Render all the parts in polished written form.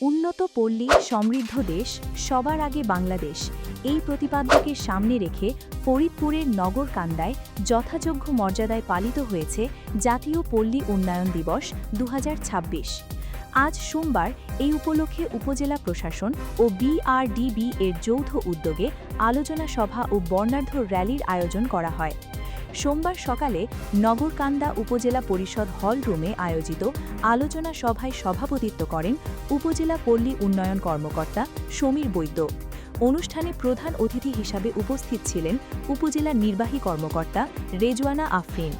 উন্নত পল্লী সমৃদ্ধ দেশ সবার আগে বাংলাদেশ এই প্রতিপাদ্যকে সামনে রেখে ফরিদপুরের নগরকান্দায় যথাযোগ্য মর্যাদায় পালিত হয়েছে জাতীয় পল্লী উন্নয়ন দিবস ২০২৬। আজ সোমবার এই উপলক্ষে উপজেলা প্রশাসন ও বিআরডিবি এর যৌথ উদ্যোগে আলোচনা সভা ও বর্ণাঢ্য র্যালির আয়োজন করা হয়। সোমবার সকালে নগরকান্দা উপজেলা পরিষদ হল রুমে আয়োজিত আলোচনা সভায় সভাপতিত্ব করেন উপজেলা পল্লী উন্নয়ন কর্মকর্তা সমীর বৈদ্য। অনুষ্ঠানে প্রধান অতিথি হিসাবে উপস্থিত ছিলেন উপজেলা নির্বাহী কর্মকর্তা রেজওয়ানা আফরিন।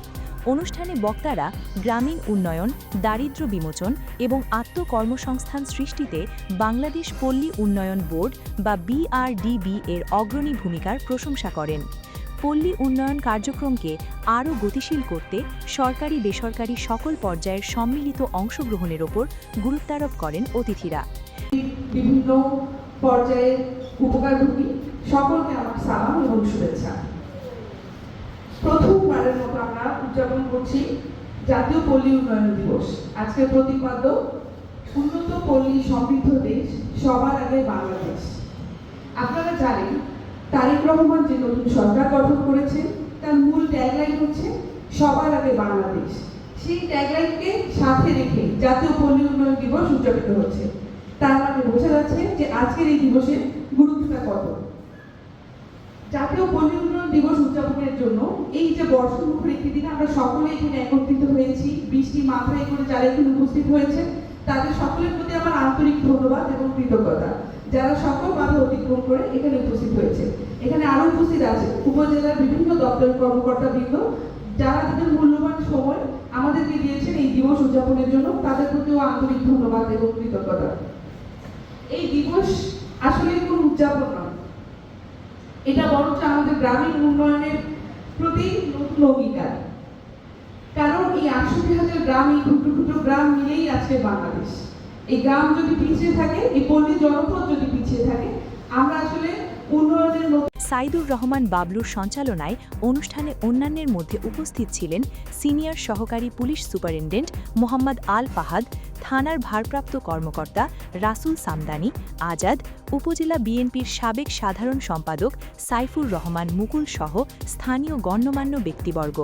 অনুষ্ঠানে বক্তারা গ্রামীণ উন্নয়ন, দারিদ্র্য বিমোচন এবং আত্মকর্মসংস্থান সৃষ্টিতে বাংলাদেশ পল্লী উন্নয়ন বোর্ড বা বিআরডিবি এর অগ্রণী ভূমিকার প্রশংসা করেন। পল্লী উন্নয়ন কার্যক্রমকে আরও গতিশীল করতে সরকারি বেসরকারি সকল পর্যায়ের সম্মিলিত অংশগ্রহণের ওপর গুরুত্বারোপ করেন অতিথিরা। বিভিন্ন পর্যায়ের উপকারভোগী সকলকে আমার সালাম এবং শুভেচ্ছা। প্রথমবারের মতো আমরা উদযাপন করছি জাতীয় পল্লী উন্নয়ন দিবস। আজকের প্রতিপাদ্য উন্নত পল্লী সমৃদ্ধ দেশ সবার আগে বাংলাদেশ। আপনারা জানেন তারেক রহমান যে নতুন সরকার গঠন করেছেন তার মূল ট্যাগলাইন হচ্ছে সবার আগে বাংলাদেশ। সেই ট্যাগলাইনকে সাথে রেখে জাতীয় পল্লী উন্নয়ন দিবস উদযাপিত হচ্ছে। তার মানে বোঝা যাচ্ছে যে আজকের এই দিবসের গুরুত্বটা কত। জাতীয় পল্লী উন্নয়ন দিবস উদযাপনের জন্য এই যে বর্ষমুখর একটি দিন আমরা সকলে এখানে একত্রিত হয়েছি, বৃষ্টি মাথায় করে যারা এখানে উপস্থিত হয়েছে তাদের সকলের প্রতি আমার আন্তরিক ধন্যবাদ এবং কৃতজ্ঞতা, যারা সকল বাধা অতিক্রম করে এখানে উপস্থিত হয়েছে। এখানে আরো উপস্থিত আছে উপজেলার বিভিন্ন দপ্তরের কর্মকর্তাবৃন্দ, যারা তাদের মূল্যবান সময় আমাদেরকে দিয়েছেন এই দিবস উদযাপনের জন্য, তাদের প্রতিও আন্তরিক ধন্যবাদ এবং কৃতজ্ঞতা। এই দিবস আসলে কোনো উদযাপন নয়, এটা বরঞ্চ আমাদের গ্রামীণ উন্নয়নের প্রতি নতুন অঙ্গীকার। কারণ এই ৬৮,০০০ গ্রাম, এই ক্ষুদ্র ক্ষুদ্র গ্রাম মিলেই আজকে বাংলাদেশ। এই গ্রাম যদি পিছিয়ে থাকে, এই পল্লী জনপদ যদি পিছিয়ে থাকে, আমরা আসলে উন্নয়নের সাইদুর রহমান বাবলুর সঞ্চালনায় অনুষ্ঠানে অন্যান্যের মধ্যে উপস্থিত ছিলেন সিনিয়র সহকারী পুলিশ সুপারিনটেন্ডেন্ট মোহাম্মদ আল ফাহাদ, থানার ভারপ্রাপ্ত কর্মকর্তা রাসুল সামদানি আজাদ, উপজেলা বিএনপির সাবেক সাধারণ সম্পাদক সাইফুর রহমান মুকুল সহ স্থানীয় গণ্যমান্য ব্যক্তিবর্গ।